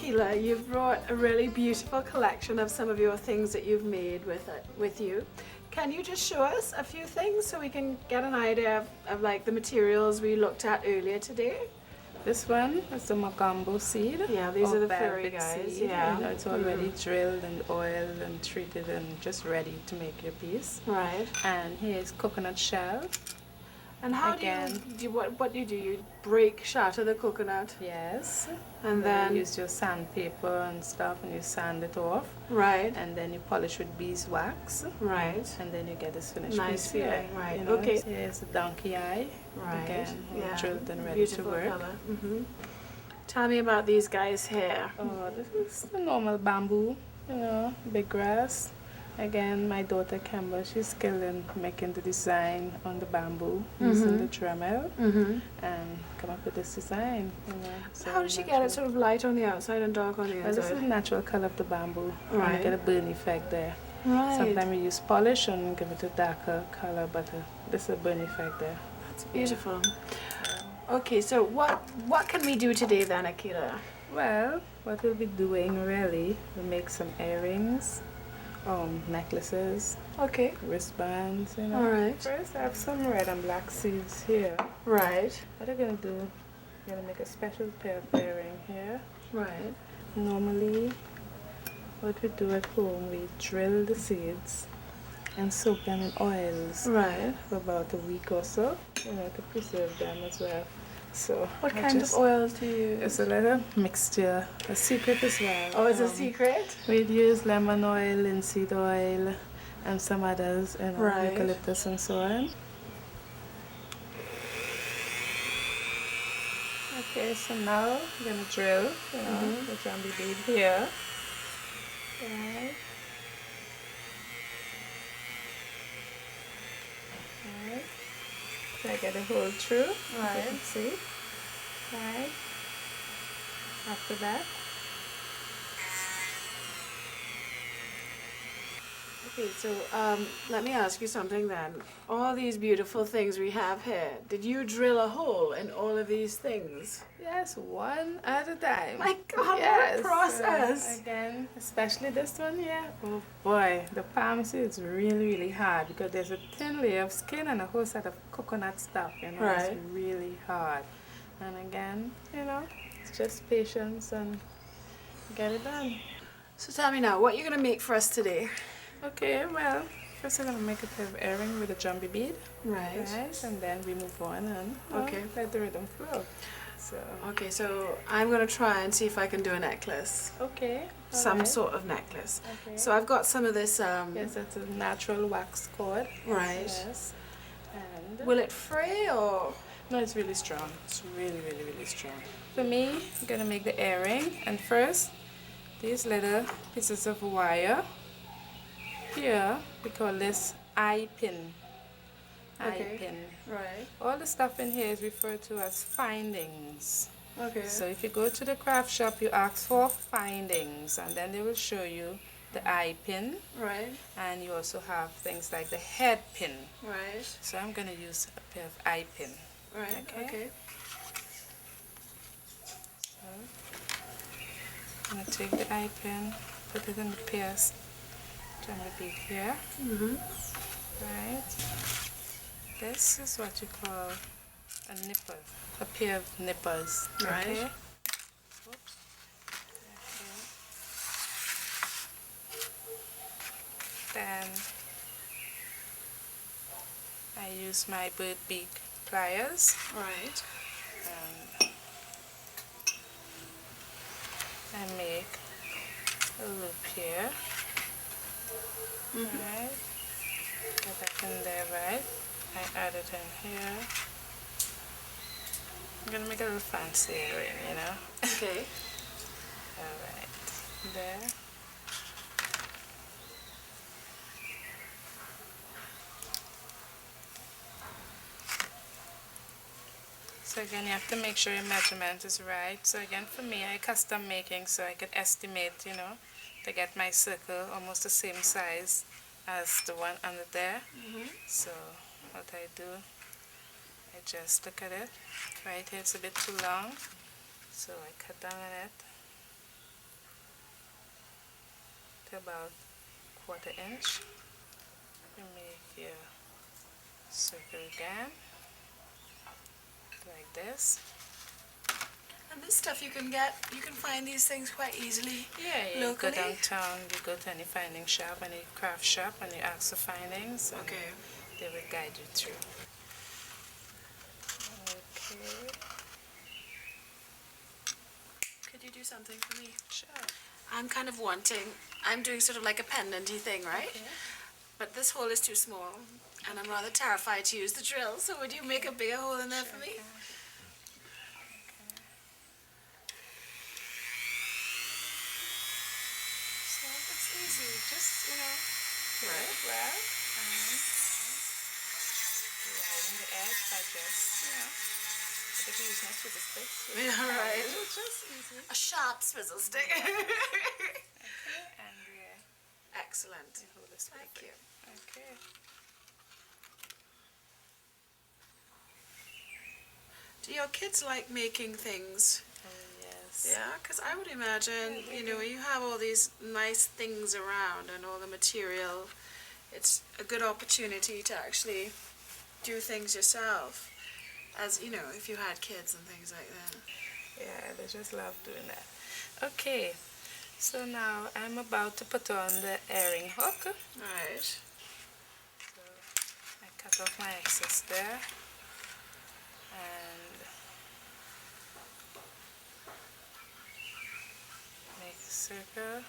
Akillah, you've brought a really beautiful collection of some of your things that you've made with you. Can you just show us a few things so we can get an idea of like the materials we looked at earlier today? This one is the Magambo seed. Yeah, these are the velvet fairy guys. seed. Yeah, You know, it's already drilled and oiled and treated and just ready to make your piece. Right. And here's coconut shell. And how Again, what do you do? You break, shatter the coconut. Yes. And then you use your sandpaper and stuff and you sand it off. Right. And then you polish with beeswax. Right. And then you get this finished Nice piece here. feeling, right. You know, Okay. Here's the donkey eye. Right. Again, Yeah. drilled and ready Beautiful to work. color. Tell me about these guys here. Oh, this is the normal bamboo, you know, big grass. Again, my daughter Kemba, she's skilled in making the design on the bamboo, using the Dremel, and come up with this design. You know, so How does she get it sort of light on the outside and dark on the well, inside? this is the natural color of the bamboo. Right. You get a burn effect there. Right. Sometimes we use polish and give it a darker color, but this is a burn effect there. That's beautiful. Okay, so what can we do today then, Akillah? Well, what we'll be doing really, we'll make some earrings, necklaces, Okay. wristbands, you know. All right. First, I have some red and black seeds here. Right. What I'm gonna do, I'm gonna make a special pair of earring here. Right. Normally, what we do at home, we drill the seeds and soak them in oils Right. for about a week or so, you know, to preserve them as well. So What kind of oils do you use? It's a little mixture, a secret as well. Oh, it's a secret? We'd use lemon oil, linseed oil, and some others, you know, Right. eucalyptus and so on. Okay, so now I'm gonna drill, you know, the zombie bead here. Right. Right. So I get a hole through. Right. You can see. Right. After that. Okay, so let me ask you something then. All these beautiful things we have here, did you drill a hole in all of these things? Yes, one at a time. My God, Yes. what a process! Again, especially this one here. Oh boy, the palm seed is really, really hard because there's a thin layer of skin and a whole set of coconut stuff, you know. Right. It's really hard. And again, you know, it's just patience and get it done. So tell me now, what are you going to make for us today? Okay, well, first I'm gonna make a pair of earring with a jumpy bead. Right. Right, and then we move on and Okay. let the rhythm flow. So Okay, so I'm going to try and see if I can do a necklace. okay. Some alright. sort of necklace. Okay. So I've got some of this, Yes, it's a natural wax cord. right. Yes. And Will it fray or? no, it's really strong. It's really, really, really strong. For me, I'm gonna make the earring, and first, these little pieces of wire. Here, we call this eye pin. Eye Okay. pin. Right. All the stuff in here is referred to as findings. Okay. So if you go to the craft shop, you ask for findings, and then they will show you the eye pin, Right. and you also have things like the head pin. Right. So I'm going to use a pair of eye pin. Right. Okay. Okay. So I'm going to take the eye pin, put it in the pierced jumbo bead here. Right. This is what you call a nipper, a pair of nippers. Right. Okay. Oops. Okay. Then I use my bird beak pliers Right. and I make a loop here. Right. Get that in there, right? I add it in here. I'm gonna make a little fancy earring, you know? Okay. Alright. There. So again, you have to make sure your measurement is right. So again, for me, I custom making so I could estimate, you know, to get my circle almost the same size as the one under there. So what I do, I just look at it. Right here it's a bit too long, so I cut down on it to about 1/4 inch. You make your circle again, like this. And this stuff you can find these things quite easily. Yeah, you locally. go downtown, you go to any finding shop, any craft shop, and you ask for findings. And Okay. they will guide you through. Okay. Could you do something for me? Sure. I'm doing sort of like a pendenty thing, right? Okay. But this hole is too small, and I'm rather terrified to use the drill, so would you make a bigger hole in there for me? So it's easy, just, Right. well, and lighten the edge by just, but if you use my scissor sticks, Yeah, right. it's just easy. A sharp swizzle stick. Okay, and Excellent. hold this with Thank it. you. Okay. Do your kids like making things? Oh, yes. Yeah, because I would imagine, you have all these nice things around and all the material. It's a good opportunity to actually do things yourself, as, if you had kids and things like that. Yeah, they just love doing that. Okay, so now I'm about to put on the earring hook. Right. So I cut off my excess there. And make a circle.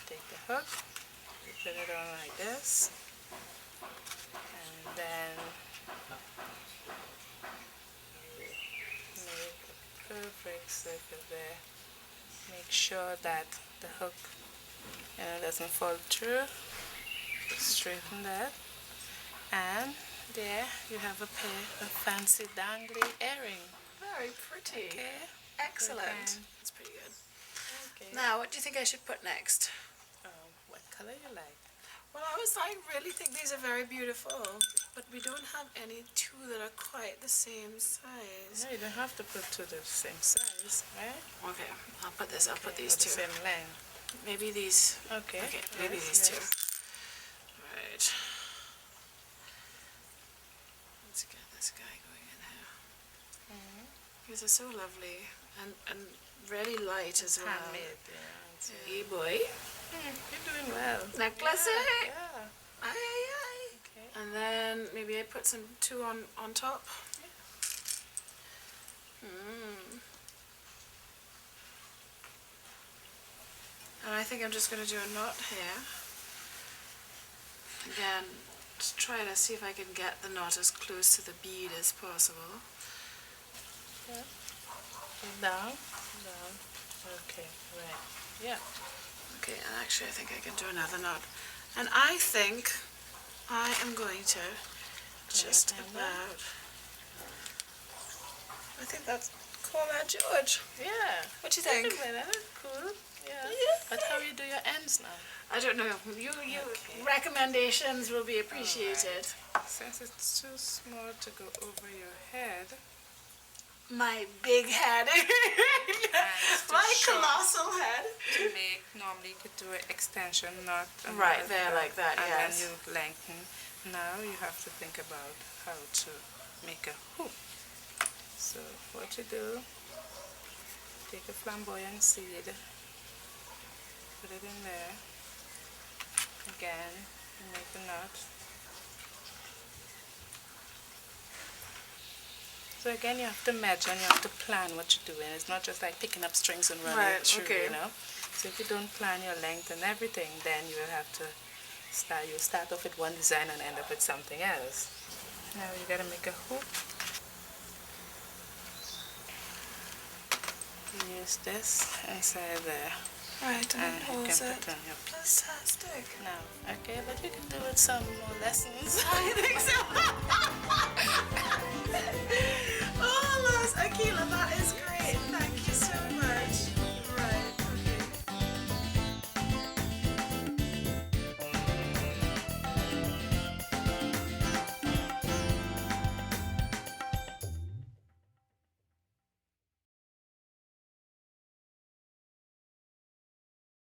Take the hook, you put it on like this, and then you make a perfect circle there. Make sure that the hook doesn't fall through. Straighten that. And there you have a pair of fancy dangly earring. Very pretty. Okay. Excellent. Okay. That's pretty good. Okay. Now, what do you think I should put next? What color you like? Well, I really think these are very beautiful, but we don't have any two that are quite the same size. No, you don't have to put two the same size, right? Okay, I'll put these Or two. the same length. Maybe these. Okay. Okay, maybe yes, these two. yes. Right. Let's get this guy going in here. Mm-hmm. These are so lovely and really light as well. Handmade, yeah. Hey boy. You're doing well. Necklace. Yeah. Aye, aye, aye. Okay. And then maybe I put some two on top. And I think I'm just going to do a knot here. Again, just try to see if I can get the knot as close to the bead as possible. Yeah. Down. Down. Okay. Right. Yeah. Okay, and actually I think I can do another knot. And I think I am going to just about... I think that's... Call that George. Yeah. What do you think? Cool. Yeah. Yeah. But how you do your ends now? I don't know. You Okay. recommendations will be appreciated. Since it's too small to go over your head, My big head. My colossal head. to make, normally you could do an extension knot. And Right there, like that, and yes. then you lengthen. Now you have to think about how to make a hoop. So what you do, take a flamboyant seed, put it in there. Again, you make a knot. So again, you have to measure and you have to plan what you're doing. It's not just like picking up strings and running Right, it through, okay. So if you don't plan your length and everything, then you will have to start off with one design and end up with something else. Now you gotta make a hoop. Use this inside there. Right, and And it you holds can it. put on your piece. Fantastic. Now, okay, but you can do it some more lessons. I think so.